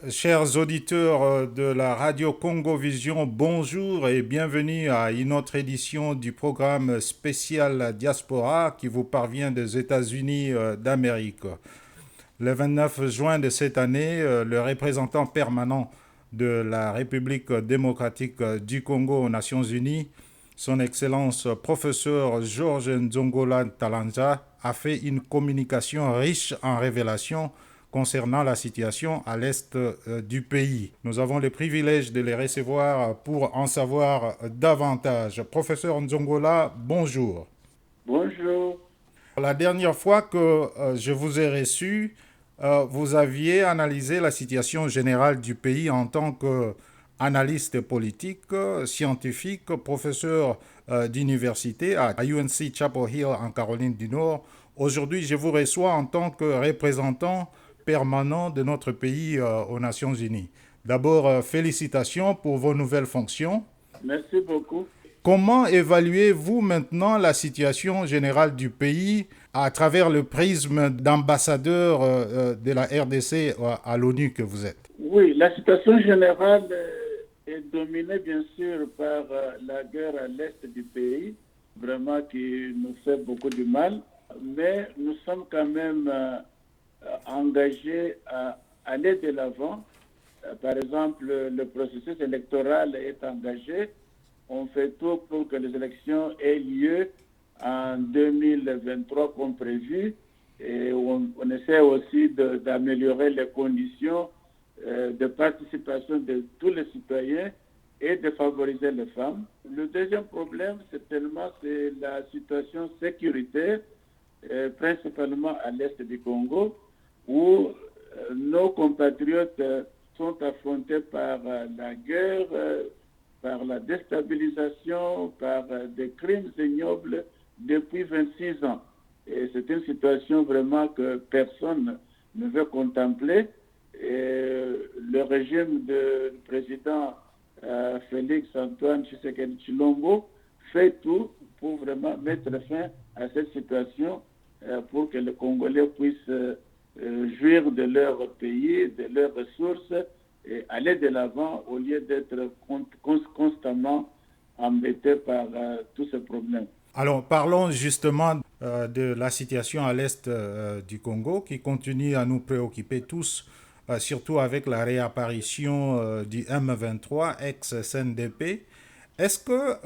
Chers auditeurs de la radio Congo Vision, bonjour et bienvenue à une autre édition du programme spécial Diaspora qui vous parvient des États-Unis d'Amérique. Le 29 juin de cette année, le représentant permanent de la République démocratique du Congo aux Nations Unies, son Excellence professeur Georges Nzongola Talanja, a fait une communication riche en révélations concernant la situation à l'est du pays. Nous avons le privilège de les recevoir pour en savoir davantage. Professeur Nzongola, bonjour. Bonjour. La dernière fois que je vous ai reçu, vous aviez analysé la situation générale du pays en tant qu'analyste politique, scientifique, professeur d'université à UNC Chapel Hill en Caroline du Nord. Aujourd'hui, je vous reçois en tant que représentant permanent de notre pays aux Nations Unies. D'abord, félicitations pour vos nouvelles fonctions. Merci beaucoup. Comment évaluez-vous maintenant la situation générale du pays à travers le prisme d'ambassadeur de la RDC à l'ONU que vous êtes? Oui, la situation générale est dominée bien sûr par la guerre à l'est du pays, vraiment qui nous fait beaucoup de mal, mais nous sommes quand même engagés à aller de l'avant. Par exemple, le processus électoral est engagé. On fait tout pour que les élections aient lieu en 2023 comme prévu. Et on essaie aussi d'améliorer les conditions de participation de tous les citoyens et de favoriser les femmes. Le deuxième problème, c'est la situation sécuritaire, principalement à l'est du Congo, où nos compatriotes sont affrontés par la guerre, par la déstabilisation, par des crimes ignobles depuis 26 ans. Et c'est une situation vraiment que personne ne veut contempler. Et le régime du président Félix Antoine Tshisekedi Tshilombo fait tout pour vraiment mettre fin à cette situation pour que les Congolais puissent jouir de leur pays, de leurs ressources et aller de l'avant au lieu d'être constamment embêtés par tous ces problèmes. Alors parlons justement de la situation à l'est du Congo qui continue à nous préoccuper tous, surtout avec la réapparition du M23 ex-SNDP. Est-ce que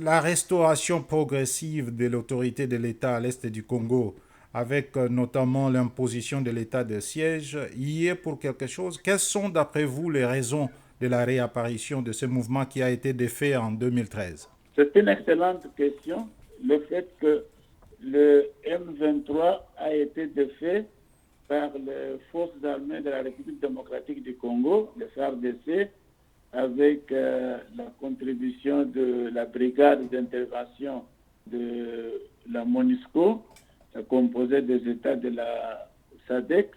la restauration progressive de l'autorité de l'État à l'est du Congo, avec notamment l'imposition de l'état de siège, y est pour quelque chose? Quelles sont d'après vous les raisons de la réapparition de ce mouvement qui a été défait en 2013? C'est une excellente question. Le fait que le M23 a été défait par les forces armées de la République démocratique du Congo, les FARDC, avec la contribution de la brigade d'intervention de la MONUSCO, composée des États de la SADC.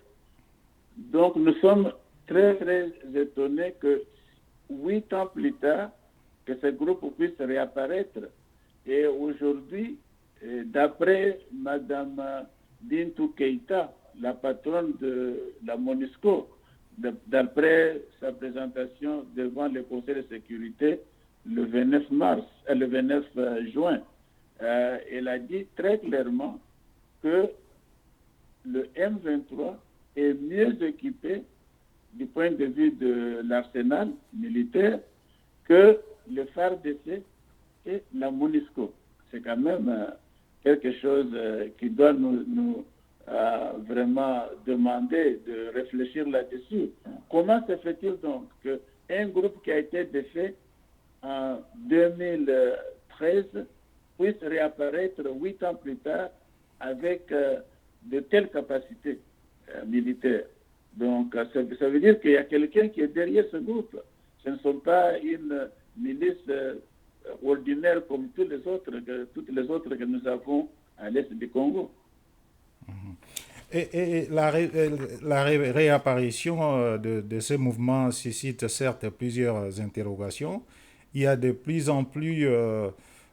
Donc nous sommes très très étonnés que 8 ans plus tard, que ce groupe puisse réapparaître. Et aujourd'hui, d'après Mme Bintou Keïta, la patronne de la MONUSCO, d'après sa présentation devant le Conseil de sécurité le 29 juin, elle a dit très clairement que le M23 est mieux équipé du point de vue de l'arsenal militaire que le FARDC et la MONUSCO. C'est quand même quelque chose qui doit nous vraiment demander de réfléchir là-dessus. Comment se fait-il donc qu'un groupe qui a été défait en 2013 puisse réapparaître 8 ans plus tard avec de telles capacités militaires? Donc, ça veut dire qu'il y a quelqu'un qui est derrière ce groupe. Ce ne sont pas une milice ordinaire comme toutes les autres que nous avons à l'est du Congo. Et la réapparition de ces mouvements suscite certes plusieurs interrogations. Il y a de plus en plus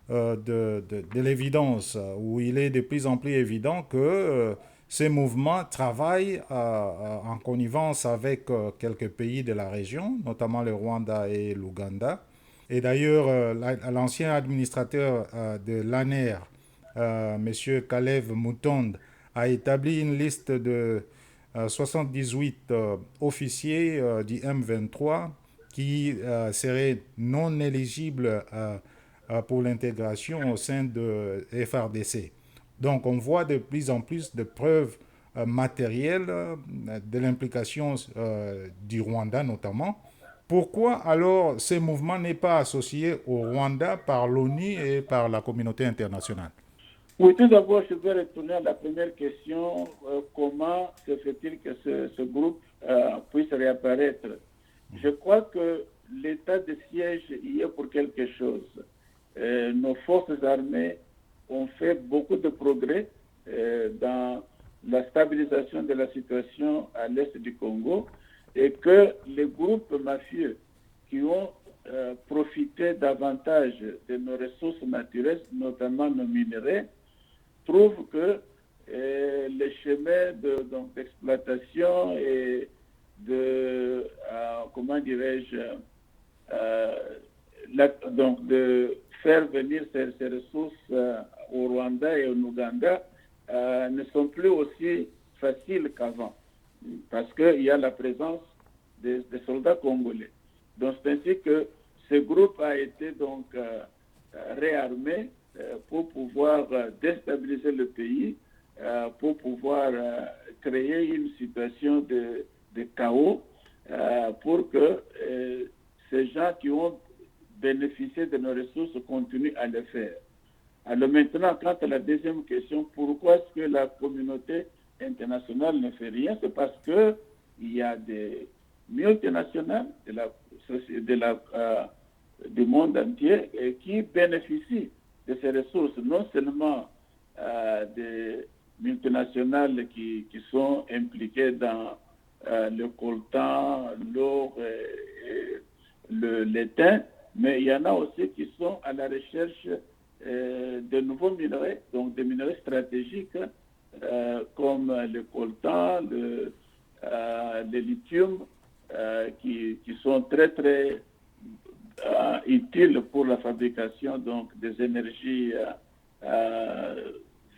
de l'évidence, où il est de plus en plus évident que ces mouvements travaillent en connivence avec quelques pays de la région, notamment le Rwanda et l'Ouganda. Et d'ailleurs, l'ancien administrateur de l'ANER, M. Kalev Mutonde, a établi une liste de 78 officiers du M23 qui seraient non éligibles pour l'intégration au sein de FRDC. Donc on voit de plus en plus de preuves matérielles de l'implication du Rwanda notamment. Pourquoi alors ce mouvement n'est pas associé au Rwanda par l'ONU et par la communauté internationale? Oui, tout d'abord, je vais retourner à la première question. Comment se fait-il que ce groupe puisse réapparaître? Je crois que l'état de siège y est pour quelque chose. Nos forces armées ont fait beaucoup de progrès dans la stabilisation de la situation à l'est du Congo et que les groupes mafieux qui ont profité davantage de nos ressources naturelles, notamment nos minerais, trouvent que les chemins d'exploitation et de, comment dirais-je, donc de faire venir ces ressources au Rwanda et au Ouganda ne sont plus aussi faciles qu'avant, parce qu'il y a la présence des soldats congolais. Donc c'est ainsi que ce groupe a été donc réarmé pour pouvoir déstabiliser le pays, pour pouvoir créer une situation de chaos, pour que ces gens qui ont bénéficié de nos ressources continuent à le faire. Alors maintenant, quant à la deuxième question, pourquoi est-ce que la communauté internationale ne fait rien? C'est parce qu'il y a des multinationales du monde entier qui bénéficient de ces ressources, non seulement des multinationales qui sont impliquées dans le coltan, l'or et l'étain, mais il y en a aussi qui sont à la recherche de nouveaux minerais, donc des minerais stratégiques comme le coltan, le lithium, qui sont très très utiles pour la fabrication donc des énergies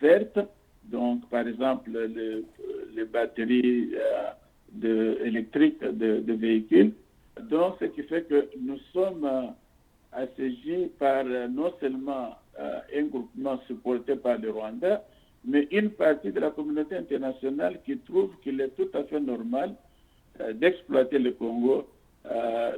vertes, donc par exemple les batteries électriques de véhicules. Donc ce qui fait que nous sommes assaisis par non seulement un groupement supporté par le Rwanda, mais une partie de la communauté internationale qui trouve qu'il est tout à fait normal d'exploiter le Congo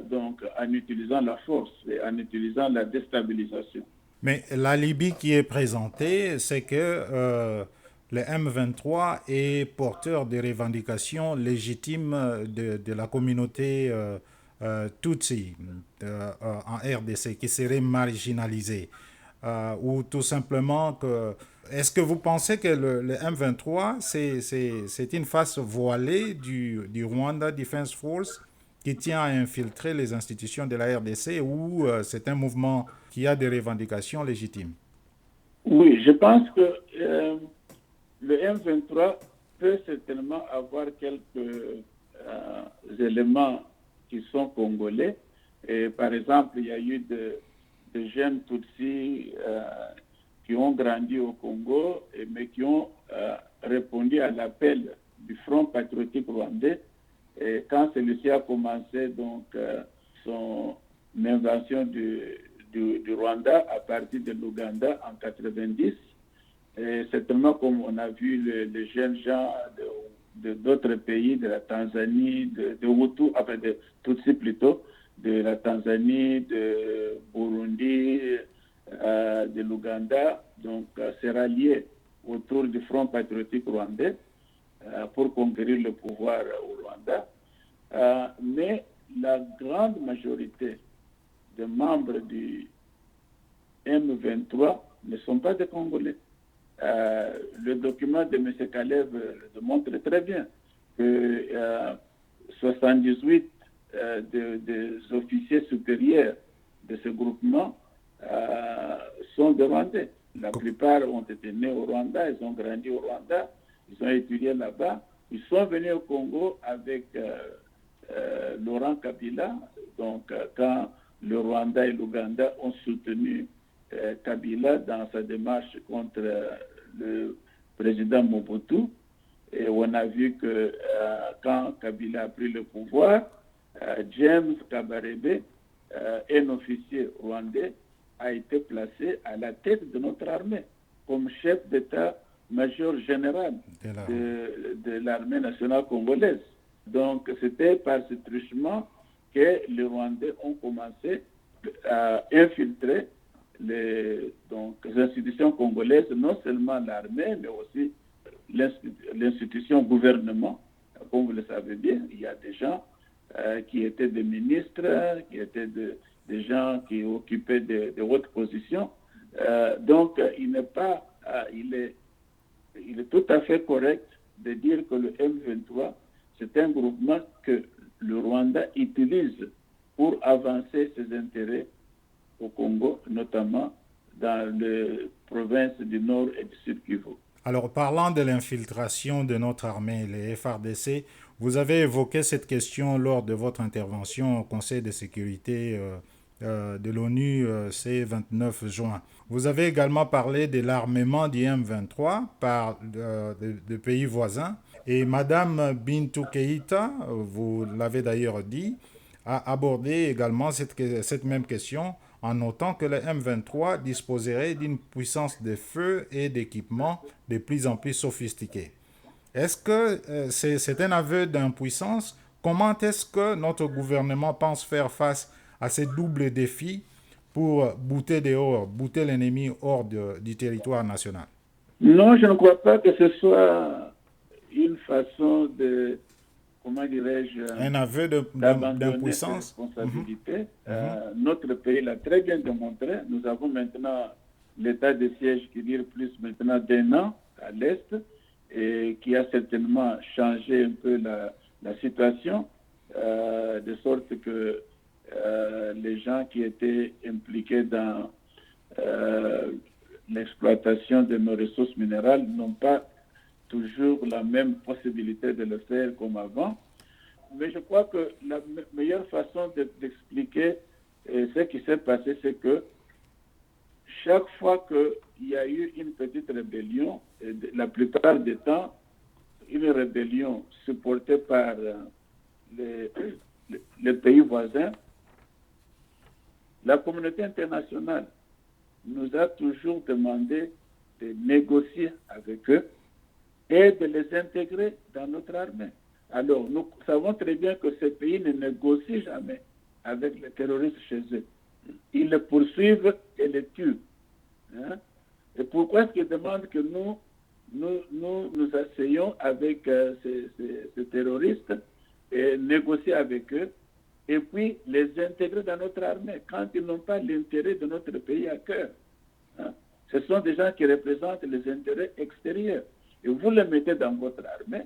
donc en utilisant la force et en utilisant la déstabilisation. Mais la Libye qui est présentée, c'est que le M23 est porteur de revendications légitimes de la communauté Tutsi en RDC qui serait marginalisée. Ou tout simplement que... Est-ce que vous pensez que le M23, c'est une face voilée du Rwanda Defense Force qui tient à infiltrer les institutions de la RDC ou c'est un mouvement qui a des revendications légitimes? Oui, je pense que le M23 peut certainement avoir quelques éléments qui sont congolais. Et par exemple, il y a eu de jeunes Tutsis qui ont grandi au Congo, mais qui ont répondu à l'appel du Front patriotique rwandais. Et quand celui-ci a commencé donc son invasion du Rwanda à partir de l'Ouganda en 90, et certainement comme on a vu les jeunes gens d'autres pays, de la Tanzanie, de Hutu, enfin de Tutsi plutôt, de la Tanzanie, de Burundi, de l'Ouganda, donc se rallier autour du Front patriotique rwandais pour conquérir le pouvoir au Rwanda. Mais la grande majorité des membres du M23 ne sont pas des Congolais. Le document de M. Kalev le montre très bien que 78 des officiers supérieurs de ce groupement sont des Rwandais. La plupart ont été nés au Rwanda, ils ont grandi au Rwanda, ils ont étudié là-bas. Ils sont venus au Congo avec Laurent Kabila. Donc, quand le Rwanda et l'Ouganda ont soutenu Kabila dans sa démarche contre le président Mobutu, et on a vu que quand Kabila a pris le pouvoir, James Kabarebe, un officier rwandais, a été placé à la tête de notre armée comme chef d'état-major général de l'armée nationale congolaise. Donc, c'était par ce truchement que les Rwandais ont commencé à infiltrer les institutions congolaises, non seulement l'armée, mais aussi l'institution gouvernement. Comme vous le savez bien, il y a des gens qui étaient des ministres, qui étaient des gens qui occupaient de hautes positions. Donc, il est tout à fait correct de dire que le M23, c'est un groupement que le Rwanda utilise pour avancer ses intérêts au Congo, notamment dans les provinces du Nord et du Sud Kivu. Alors, parlant de l'infiltration de notre armée, les FARDC, vous avez évoqué cette question lors de votre intervention au Conseil de sécurité de l'ONU C-29 juin. Vous avez également parlé de l'armement du M23 par de pays voisins. Et Madame Bintou Keïta, vous l'avez d'ailleurs dit, a abordé également cette même question en notant que le M23 disposerait d'une puissance de feu et d'équipement de plus en plus sophistiqués. Est-ce que c'est un aveu d'impuissance? Comment est-ce que notre gouvernement pense faire face à ces doubles défis pour bouter l'ennemi hors du territoire national? Non, je ne crois pas que ce soit une façon de, comment dirais-je, un aveu d'impuissance. Ses responsabilités. Notre pays l'a très bien démontré. Nous avons maintenant l'état de siège qui dure plus maintenant d'1 an à l'Est et qui a certainement changé un peu la situation, de sorte que les gens qui étaient impliqués dans l'exploitation de nos ressources minérales n'ont pas toujours la même possibilité de le faire comme avant. Mais je crois que la meilleure façon d'expliquer ce qui s'est passé, c'est que chaque fois qu'il y a eu une petite rébellion, la plupart du temps, une rébellion supportée par les pays voisins, la communauté internationale nous a toujours demandé de négocier avec eux et de les intégrer dans notre armée. Alors, nous savons très bien que ces pays ne négocient jamais avec les terroristes chez eux. Ils les poursuivent et les tuent. Hein? Et pourquoi est-ce qu'ils demandent que nous asseyons avec ces terroristes et négocier avec eux et puis les intégrer dans notre armée quand ils n'ont pas l'intérêt de notre pays à cœur? Hein? Ce sont des gens qui représentent les intérêts extérieurs. Et vous les mettez dans votre armée,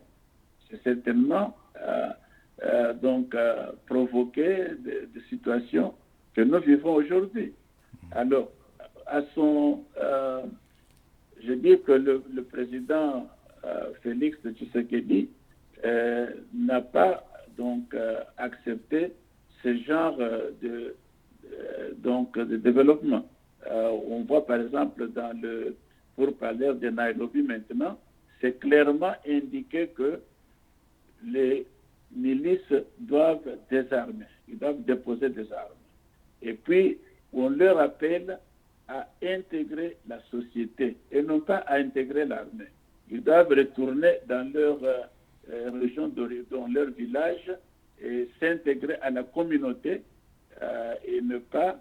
c'est certainement provoquer des situations que nous vivons aujourd'hui. Alors, je dis que le président Félix Tshisekedi n'a pas accepté ce genre de développement. On voit par exemple pour parler de Nairobi maintenant, c'est clairement indiqué que les milices doivent désarmer, ils doivent déposer des armes. Et puis, on leur appelle à intégrer la société et non pas à intégrer l'armée. Ils doivent retourner dans leur région d'origine, dans leur village et s'intégrer à la communauté et ne pas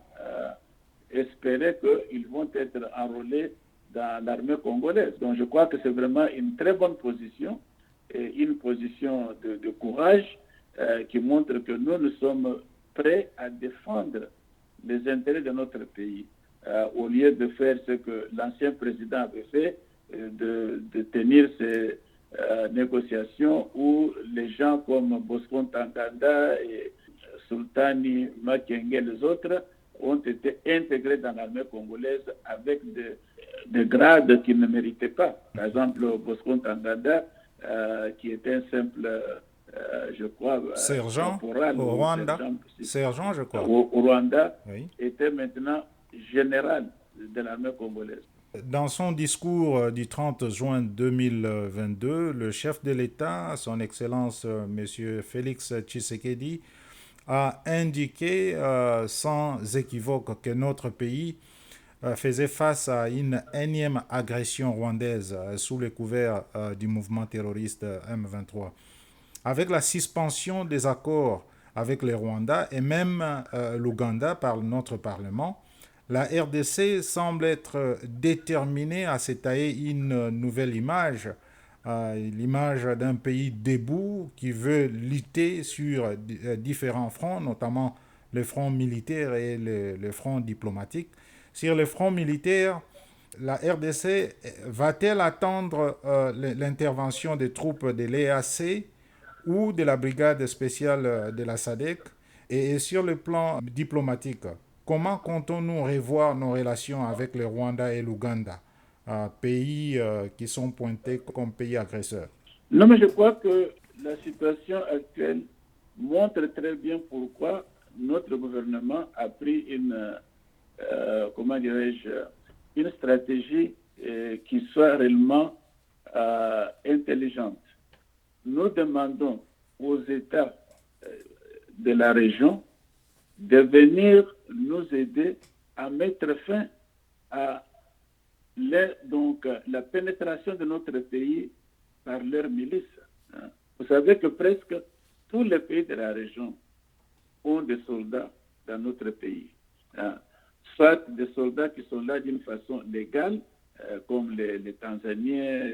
espérer qu'ils vont être enrôlés dans l'armée congolaise. Donc je crois que c'est vraiment une très bonne position et une position de courage qui montre que nous sommes prêts à défendre les intérêts de notre pays au lieu de faire ce que l'ancien président avait fait, de tenir ces négociations où les gens comme Bosco Ntaganda et Sultani Makenge et les autres ont été intégrés dans l'armée congolaise avec des grades qu'ils ne méritaient pas. Par exemple, Bosco Ntaganda, qui était un simple, je crois, Sergent caporal au ou Rwanda. sergent Sergent, je crois. au Rwanda, Oui. était maintenant général de l'armée congolaise. Dans son discours du 30 juin 2022, le chef de l'État, son Excellence M. Félix Tshisekedi, a indiqué sans équivoque que notre pays faisait face à une énième agression rwandaise sous le couvert du mouvement terroriste M23. Avec la suspension des accords avec le Rwanda et même l'Ouganda par notre Parlement, la RDC semble être déterminée à s'étayer une nouvelle image, l'image d'un pays debout qui veut lutter sur différents fronts, notamment le front militaire et le front diplomatique. Sur le front militaire, la RDC va-t-elle attendre l'intervention des troupes de l'EAC ou de la brigade spéciale de la SADC? Et sur le plan diplomatique, comment comptons-nous revoir nos relations avec le Rwanda et l'Ouganda, pays qui sont pointés comme pays agresseurs? Non, mais je crois que la situation actuelle montre très bien pourquoi notre gouvernement a pris comment dirais-je, une stratégie qui soit réellement intelligente. Nous demandons aux États de la région de venir nous aider à mettre fin à la pénétration de notre pays par leurs milices. Vous savez que presque tous les pays de la région ont des soldats dans notre pays. Soit des soldats qui sont là d'une façon légale, comme les Tanzaniens,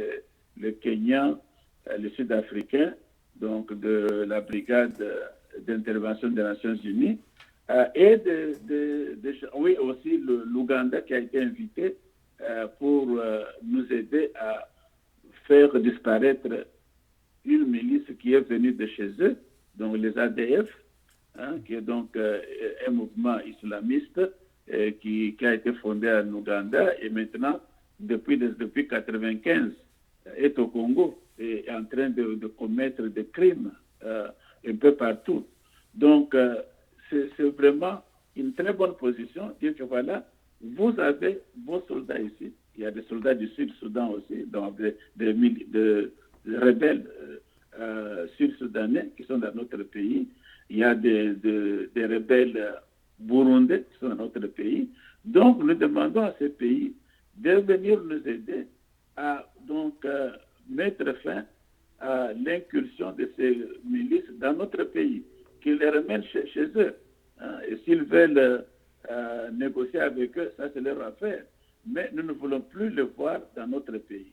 les Kenyans, les Sud-Africains, donc de la brigade d'intervention des Nations Unies, et oui, aussi l'Ouganda qui a été invité pour nous aider à faire disparaître une milice qui est venue de chez eux, donc les ADF, qui est donc un mouvement islamiste qui a été fondé en Ouganda et maintenant, depuis 1995, est au Congo et est en train de commettre des crimes un peu partout. Donc, c'est vraiment une très bonne position, dire que voilà, vous avez vos soldats ici. Il y a des soldats du Sud-Soudan aussi, donc des rebelles sud-soudanais qui sont dans notre pays. Il y a des rebelles burundais qui sont dans notre pays. Donc, nous demandons à ces pays de venir nous aider à mettre fin à l'incursion de ces milices dans notre pays, qu'ils les remènent chez eux. Et s'ils veulent négocier avec eux, ça c'est leur affaire. Mais nous ne voulons plus le voir dans notre pays.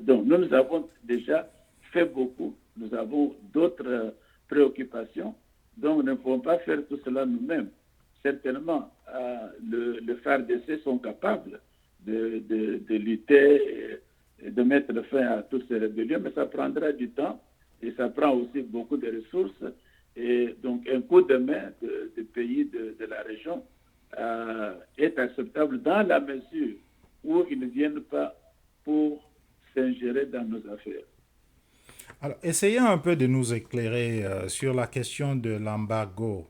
Donc nous avons déjà fait beaucoup. Nous avons d'autres préoccupations. Donc nous ne pouvons pas faire tout cela nous-mêmes. Certainement, le FARDC sont capables de lutter et de mettre fin à toutes ces rébellions, mais ça prendra du temps et ça prend aussi beaucoup de ressources. Et donc, un coup de main des pays de la région est acceptable dans la mesure où ils ne viennent pas pour s'ingérer dans nos affaires. Alors, essayons un peu de nous éclairer sur la question de l'embargo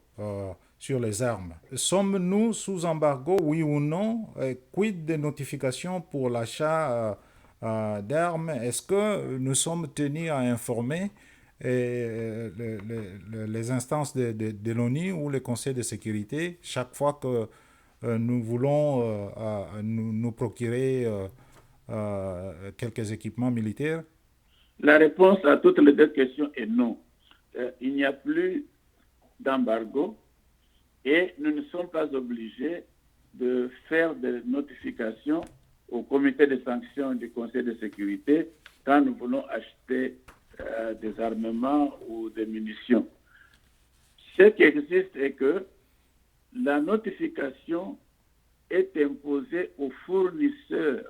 sur les armes. Sommes-nous sous embargo, oui ou non? Quid des notifications pour l'achat d'armes? Est-ce que nous sommes tenus à informer les instances de l'ONU ou le Conseil de sécurité chaque fois que nous voulons nous procurer quelques équipements militaires? La réponse à toutes les deux questions est non. Il n'y a plus d'embargo et nous ne sommes pas obligés de faire des notifications au comité de sanctions du Conseil de sécurité quand nous voulons acheter des armements ou des munitions. Ce qui existe est que la notification est imposée aux fournisseurs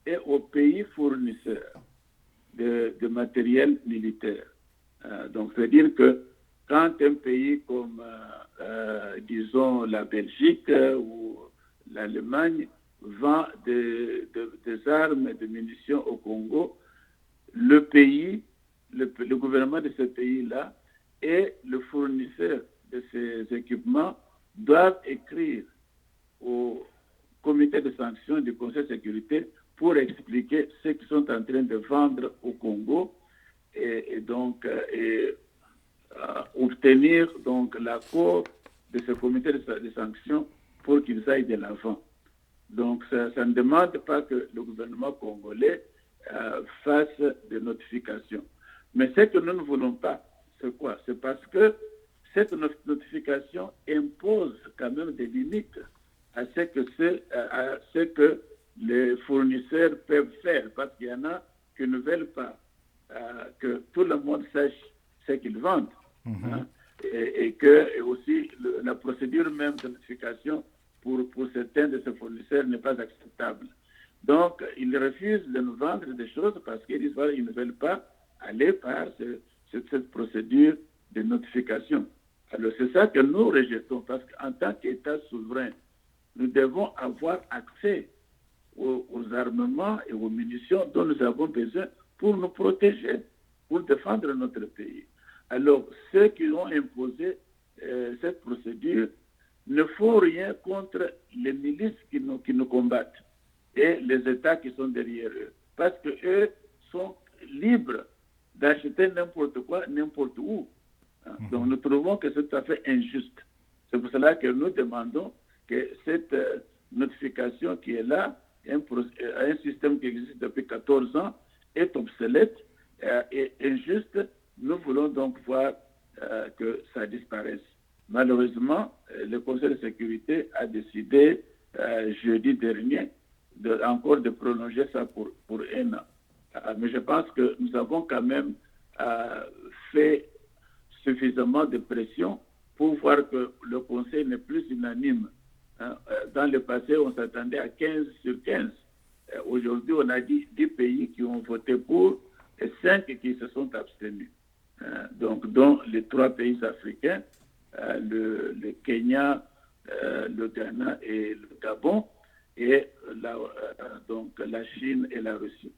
et aux pays fournisseurs de matériel militaire. Donc, c'est-à-dire que quand un pays comme, disons, la Belgique ou l'Allemagne vend des armes et des munitions au Congo, le pays, le gouvernement de ce pays-là et le fournisseur de ces équipements doivent écrire au comité de sanctions du Conseil de sécurité pour expliquer ce qu'ils sont en train de vendre au Congo et donc obtenir donc l'accord de ce comité de sanctions pour qu'ils aillent de l'avant. Donc ça ne demande pas que le gouvernement congolais fasse des notifications. Mais ce que nous ne voulons pas, c'est quoi? C'est parce que cette notification impose quand même des limites à ce que les fournisseurs peuvent faire, parce qu'il y en a qui ne veulent pas que tout le monde sache ce qu'ils vendent. Hein, et que aussi la procédure même de notification pour certains de ces fournisseurs n'est pas acceptable. Donc, ils refusent de nous vendre des choses parce qu'ils disent qu'ils ne veulent pas aller par cette procédure de notification. Alors, c'est ça que nous rejetons, parce qu'en tant qu'État souverain, nous devons avoir accès aux armements et aux munitions dont nous avons besoin pour nous protéger, pour défendre notre pays. Alors, ceux qui ont imposé cette procédure ne font rien contre les milices qui nous combattent et les États qui sont derrière eux. Parce qu'eux sont libres d'acheter n'importe quoi, n'importe où. Donc, nous trouvons que c'est tout à fait injuste. C'est pour cela que nous demandons que cette notification qui est là, un système qui existe depuis 14 ans, est obsolète et injuste. Nous voulons donc voir que ça disparaisse. Malheureusement, le Conseil de sécurité a décidé jeudi dernier encore de prolonger ça pour un an. Mais je pense que nous avons quand même fait suffisamment de pression pour voir que le Conseil n'est plus unanime. Dans le passé, on s'attendait à 15 sur 15. Aujourd'hui, on a 10 pays qui ont voté pour et 5 qui se sont abstenus. Donc, dont les 3 pays africains, le Kenya, le Ghana et le Gabon, et donc la Chine et la Russie.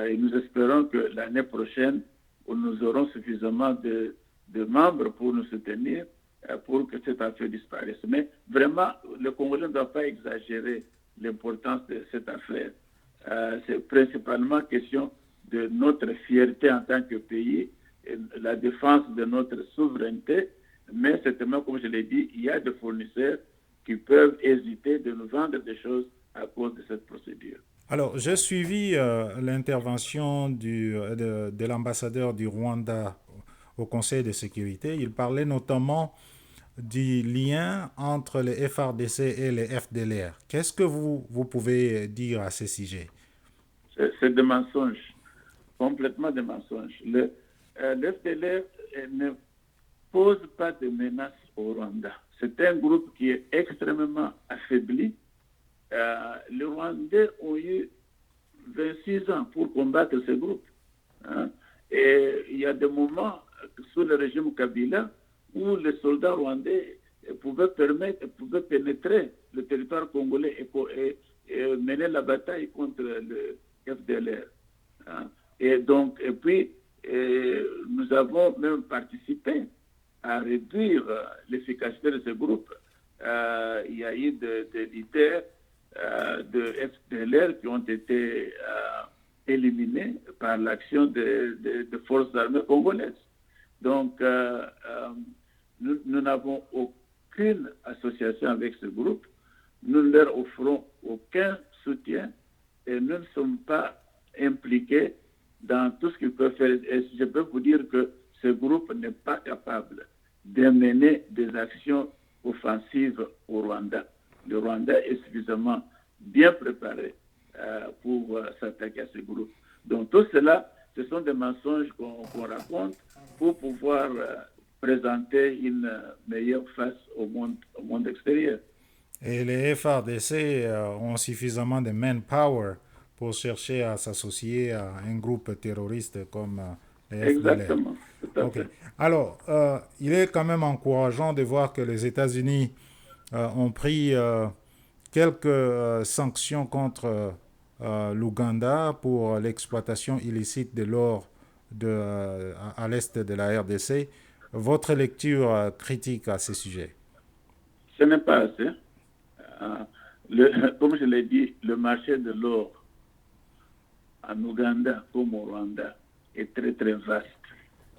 Et nous espérons que l'année prochaine, nous aurons suffisamment de membres pour nous soutenir pour que cette affaire disparaisse. Mais vraiment, le Congolais ne doit pas exagérer l'importance de cette affaire. C'est principalement question de notre fierté en tant que pays, et la défense de notre souveraineté, mais certainement, comme je l'ai dit, il y a des fournisseurs qui peuvent hésiter de nous vendre des choses à cause de cette procédure. Alors, j'ai suivi l'intervention de l'ambassadeur du Rwanda au Conseil de sécurité. Il parlait notamment du lien entre les FARDC et les FDLR. Qu'est-ce que vous pouvez dire à ce sujet? C'est des mensonges, complètement des mensonges. Le FDLR ne pose pas de menace au Rwanda. C'est un groupe qui est extrêmement affaibli. Les Rwandais ont eu 26 ans pour combattre ce groupe. Et il y a des moments sous le régime Kabila où les soldats rwandais pouvaient pénétrer le territoire congolais et mener la bataille contre le FDLR. Et puis, nous avons même participé à réduire l'efficacité de ce groupe. Il y a eu des leaders de FDLR qui ont été éliminés par l'action de forces armées congolaises. Donc, nous n'avons aucune association avec ce groupe. Nous ne leur offrons aucun soutien et nous ne sommes pas impliqués dans tout ce qu'ils peuvent faire. Et je peux vous dire que ce groupe n'est pas capable de mener des actions offensives au Rwanda. Le Rwanda est suffisamment bien préparé pour s'attaquer à ce groupe. Donc tout cela, ce sont des mensonges qu'on raconte pour pouvoir présenter une meilleure face au monde extérieur. Et les FARDC ont suffisamment de manpower pour chercher à s'associer à un groupe terroriste comme les FDLR. Exactement. Okay. Alors, il est quand même encourageant de voir que les États-Unis ont pris quelques sanctions contre l'Ouganda pour l'exploitation illicite de l'or à l'est de la RDC. Votre lecture critique à ce sujet? Ce n'est pas assez. Comme je l'ai dit, le marché de l'or en Ouganda comme au Rwanda est très très vaste.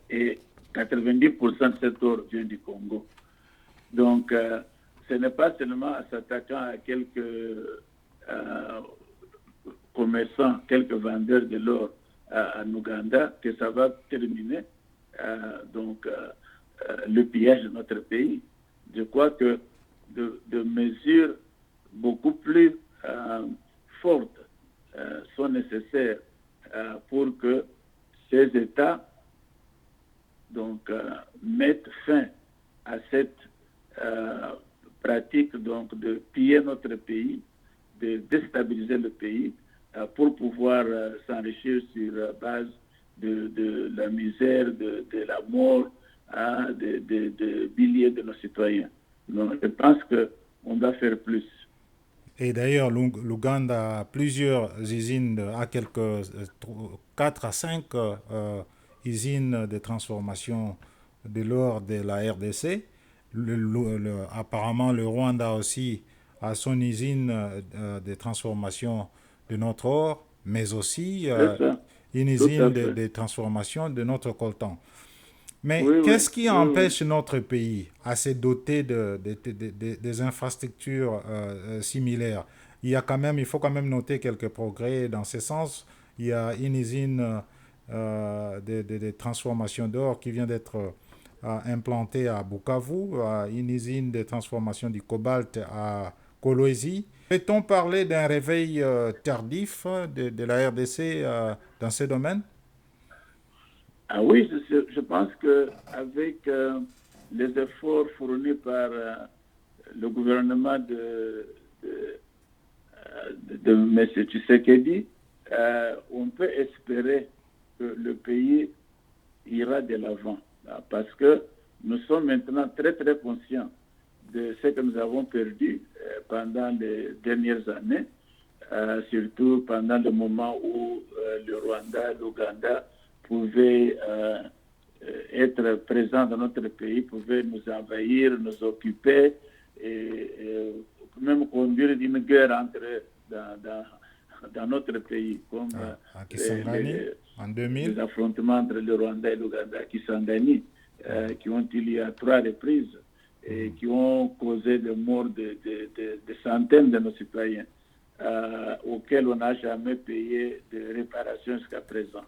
Et 90% de cet or vient du Congo. Donc, ce n'est pas seulement en s'attaquant à quelques commerçants, quelques vendeurs de l'or en Ouganda que ça va terminer le pillage de notre pays. Je crois que de mesures beaucoup plus fortes sont nécessaires pour que ces États mettent fin à cette pratique de piller notre pays, de déstabiliser le pays pour pouvoir s'enrichir sur base de la misère, de la mort de milliers de nos citoyens. Donc, je pense qu'on doit faire plus. Et d'ailleurs, l'Ouganda a plusieurs usines, à quelques 4 à 5 usines de transformation de l'or de la RDC. Apparemment, le Rwanda aussi a son usine de transformation de notre or, mais aussi une usine de transformation de notre coltan. Mais qu'est-ce qui empêche notre pays à se doter des infrastructures similaires? Il faut quand même noter quelques progrès dans ce sens. Il y a une usine de transformation d'or qui vient d'être implantée à Bukavu, une usine de transformation du cobalt à Kolwezi. Peut-on parler d'un réveil tardif de la RDC dans ce domaine? Ah oui, je pense qu'avec les efforts fournis par le gouvernement de M. Tshisekedi, on peut espérer que le pays ira de l'avant. Parce que nous sommes maintenant très très conscients de ce que nous avons perdu pendant les dernières années, surtout pendant le moment où le Rwanda, l'Ouganda pouvaient être présents dans notre pays, pouvaient nous envahir, nous occuper et même conduire une guerre entre dans notre pays, comme les affrontements entre le Rwanda et l'Ouganda, Kisangani, qui ont eu lieu à 3 reprises et qui ont causé des morts de centaines de nos citoyens, auxquels on n'a jamais payé de réparation jusqu'à présent.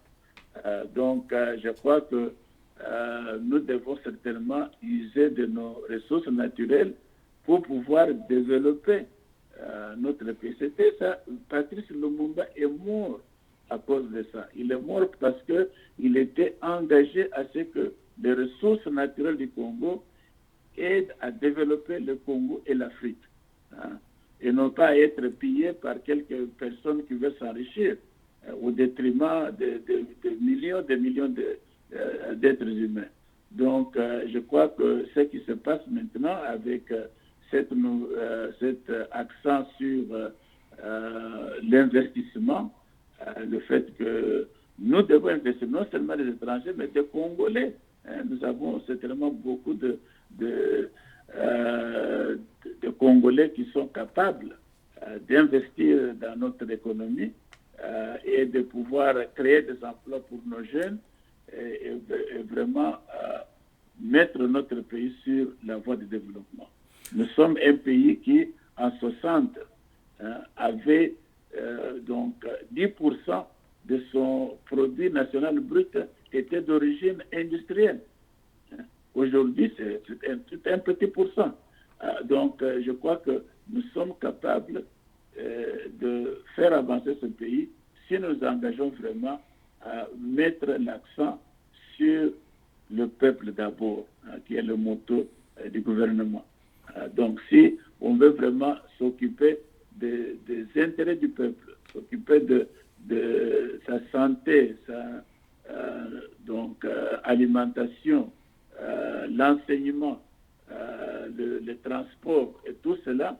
Donc, je crois que nous devons certainement user de nos ressources naturelles pour pouvoir développer notre pays. C'était ça. Patrice Lumumba est mort à cause de ça. Il est mort parce qu'il était engagé à ce que les ressources naturelles du Congo aident à développer le Congo et l'Afrique. Et non pas à être pillés par quelques personnes qui veulent s'enrichir au détriment de millions d'êtres humains. Donc, je crois que ce qui se passe maintenant avec cet accent sur l'investissement, le fait que nous devons investir non seulement les étrangers, mais des Congolais. Nous avons certainement beaucoup de Congolais qui sont capables d'investir dans notre économie et de pouvoir créer des emplois pour nos jeunes et vraiment mettre notre pays sur la voie du développement. Nous sommes un pays qui, en 60, avait 10% de son produit national brut était d'origine industrielle. Aujourd'hui, c'est un petit pourcent. Donc, je crois que nous sommes capables de faire avancer ce pays si nous engageons vraiment à mettre l'accent sur le peuple d'abord, qui est le motto du gouvernement. Donc, si on veut vraiment s'occuper des intérêts du peuple, s'occuper de sa santé, sa alimentation, l'enseignement, le transport et tout cela,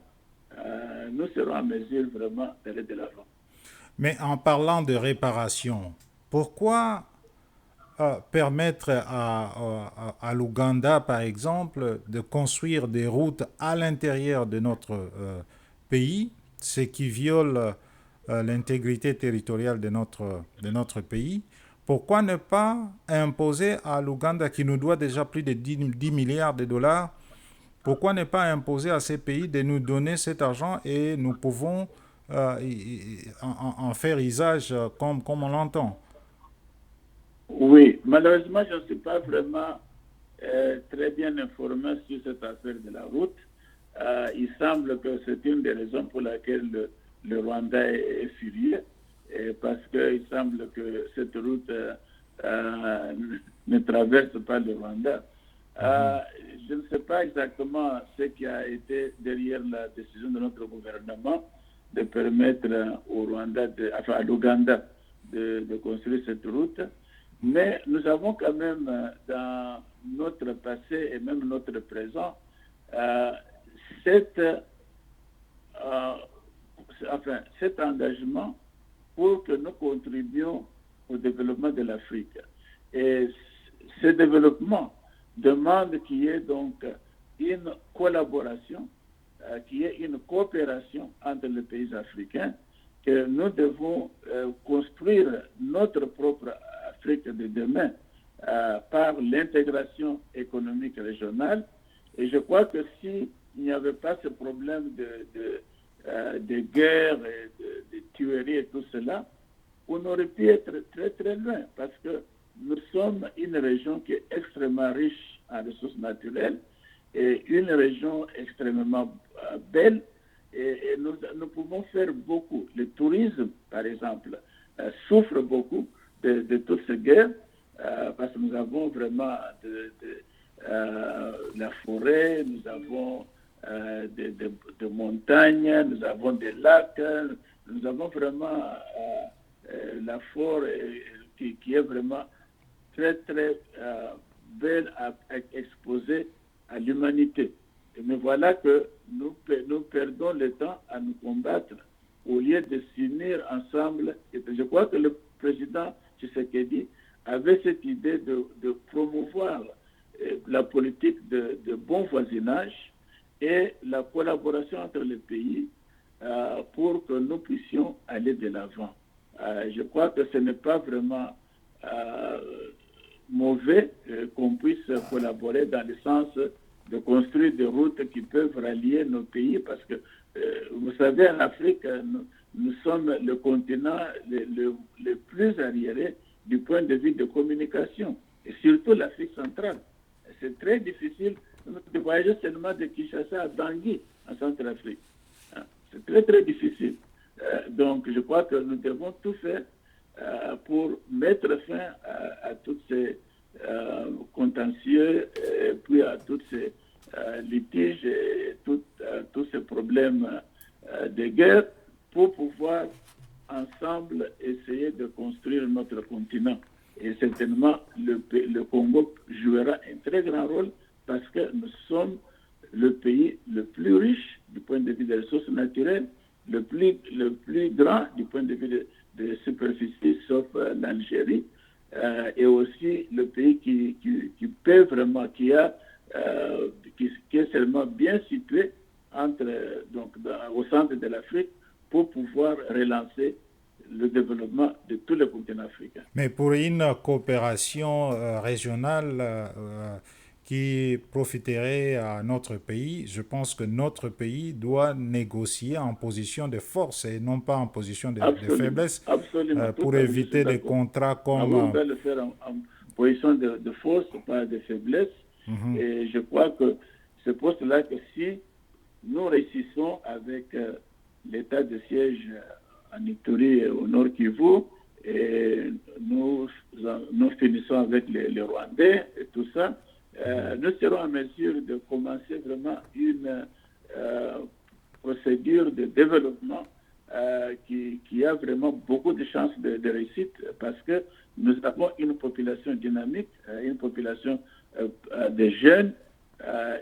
nous serons en mesure vraiment d'aller de l'avant. Mais en parlant de réparation, pourquoi permettre à l'Ouganda, par exemple, de construire des routes à l'intérieur de notre pays, ce qui viole l'intégrité territoriale de notre pays? Pourquoi ne pas imposer à l'Ouganda, qui nous doit déjà plus de 10 milliards de dollars, pourquoi ne pas imposer à ces pays de nous donner cet argent et nous pouvons en faire usage comme on l'entend? Oui, malheureusement, je ne suis pas vraiment très bien informé sur cette affaire de la route. Il semble que c'est une des raisons pour laquelle le Rwanda est furieux, parce qu'il semble que cette route ne traverse pas le Rwanda. Je ne sais pas exactement ce qui a été derrière la décision de notre gouvernement de permettre au Rwanda, à l'Ouganda, de construire cette route. Mais nous avons quand même dans notre passé et même notre présent cet engagement pour que nous contribuions au développement de l'Afrique. Et ce développement demande qu'il y ait donc une collaboration, qu'il y ait une coopération entre les pays africains, que nous devons construire notre propre Afrique de demain par l'intégration économique régionale. Et je crois que s'il n'y avait pas ce problème de guerre, de tuerie et tout cela, on aurait pu être très très loin, parce que nous sommes une région qui est extrêmement riche en ressources naturelles et une région extrêmement belle, et nous pouvons faire beaucoup. Le tourisme, par exemple, souffre beaucoup de toutes ces guerres, parce que nous avons vraiment la forêt, nous avons de montagnes, nous avons des lacs, nous avons vraiment la forêt qui est vraiment très très belle à exposer à l'humanité. Mais voilà que nous perdons le temps à nous combattre au lieu de s'unir ensemble. Et je crois que le président Tshisekedi avait cette idée de promouvoir la politique de bon voisinage et la collaboration entre les pays pour que nous puissions aller de l'avant. Je crois que ce n'est pas vraiment mauvais qu'on puisse collaborer dans le sens de construire des routes qui peuvent rallier nos pays, parce que vous savez, en Afrique, nous sommes le continent le plus arriéré du point de vue de communication, et surtout l'Afrique centrale. C'est très difficile de voyager seulement de Kinshasa à Bangui, en Centrafrique. C'est très très difficile. Donc je crois que nous devons tout faire pour mettre fin à tous ces contentieux, et puis à tous ces litiges et tous ces problèmes de guerre, pour pouvoir ensemble essayer de construire notre continent. Et certainement, le Congo jouera un très grand rôle, parce que nous sommes le pays le plus riche du point de vue des ressources naturelles, le plus grand du point de vue de superficie, sauf l'Algérie, et aussi le pays qui peut vraiment, qui est seulement bien situé au centre de l'Afrique, pour pouvoir relancer le développement de tous les continents africains. Mais pour une coopération régionale qui profiterait à notre pays, je pense que notre pays doit négocier en position de force et non pas en position de faiblesse, pour éviter des contrats comme... On doit le faire en position de force, pas de faiblesse. Et je crois que ce poste-là, que si nous réussissons avec l'état de siège en Ituri au Nord Kivu, et nous finissons avec les Rwandais et tout ça, nous serons en mesure de commencer vraiment une procédure de développement qui a vraiment beaucoup de chances de réussite, parce que nous avons une population dynamique, une population de jeunes,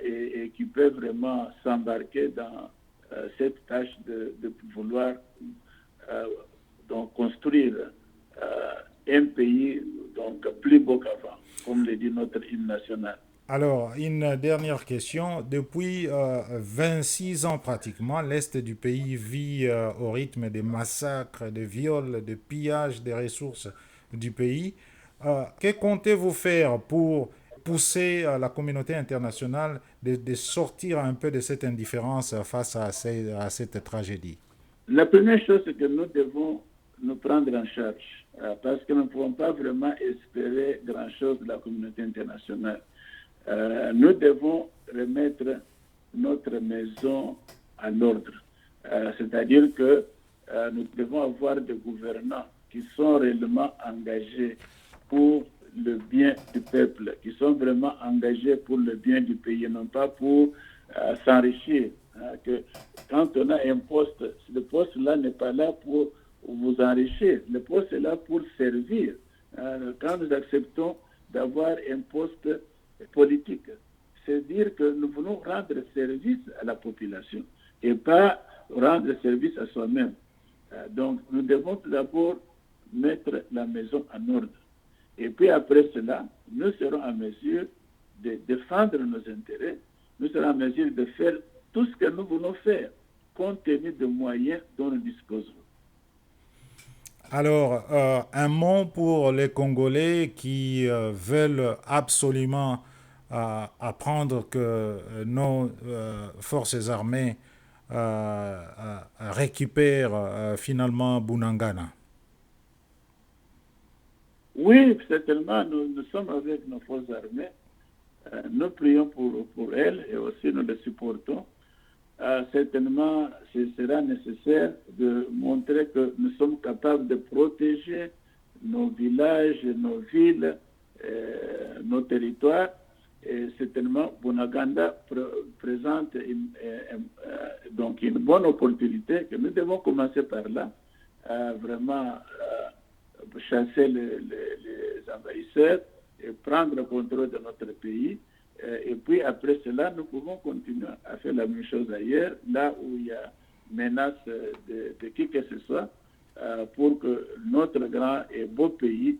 et qui peuvent vraiment s'embarquer dans cette tâche de vouloir donc construire un pays donc plus beau qu'avant, comme le dit notre hymne national. Alors, une dernière question. Depuis 26 ans pratiquement, l'Est du pays vit au rythme des massacres, des viols, des pillages des ressources du pays. Que comptez-vous faire pour pousser la communauté internationale de sortir un peu de cette indifférence face à cette tragédie? La première chose, c'est que nous devons nous prendre en charge, parce que nous ne pouvons pas vraiment espérer grand-chose de la communauté internationale. Nous devons remettre notre maison à l'ordre. C'est-à-dire que nous devons avoir des gouvernants qui sont réellement engagés pour le bien du peuple, qui sont vraiment engagés pour le bien du pays, non pas pour s'enrichir. Que quand on a un poste, ce poste-là n'est pas là pour vous enrichir. Le poste est là pour servir. Quand nous acceptons d'avoir un poste politique, c'est dire que nous voulons rendre service à la population et pas rendre service à soi-même. Donc, nous devons tout d'abord mettre la maison en ordre. Et puis après cela, nous serons en mesure de défendre nos intérêts, nous serons en mesure de faire tout ce que nous voulons faire, compte tenu des moyens dont nous disposons. Alors, un mot pour les Congolais qui veulent absolument apprendre que nos forces armées récupèrent finalement Bunagana. Oui, certainement, nous sommes avec nos forces armées. Nous prions pour elles et aussi nous les supportons. Certainement, ce sera nécessaire de montrer que nous sommes capables de protéger nos villages, nos villes, nos territoires. Et certainement, Bunagana présente donc une bonne opportunité que nous devons commencer par là, vraiment chasser les envahisseurs et prendre le contrôle de notre pays. Et puis après cela, nous pouvons continuer à faire la même chose ailleurs, là où il y a menace de qui que ce soit, pour que notre grand et beau pays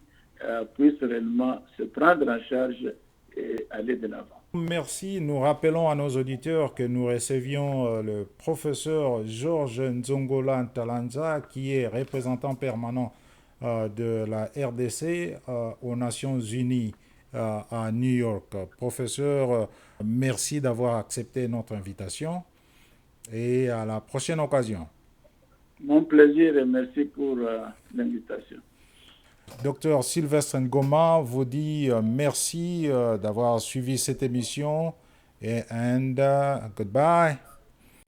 puisse réellement se prendre en charge et aller de l'avant. Merci. Nous rappelons à nos auditeurs que nous recevions le professeur Georges Nzongola Ntalanza, qui est représentant permanent de la RDC aux Nations Unies à New York. Professeur, merci d'avoir accepté notre invitation et à la prochaine occasion. Mon plaisir et merci pour l'invitation. Docteur Sylvestre Ngoma vous dit merci d'avoir suivi cette émission and goodbye.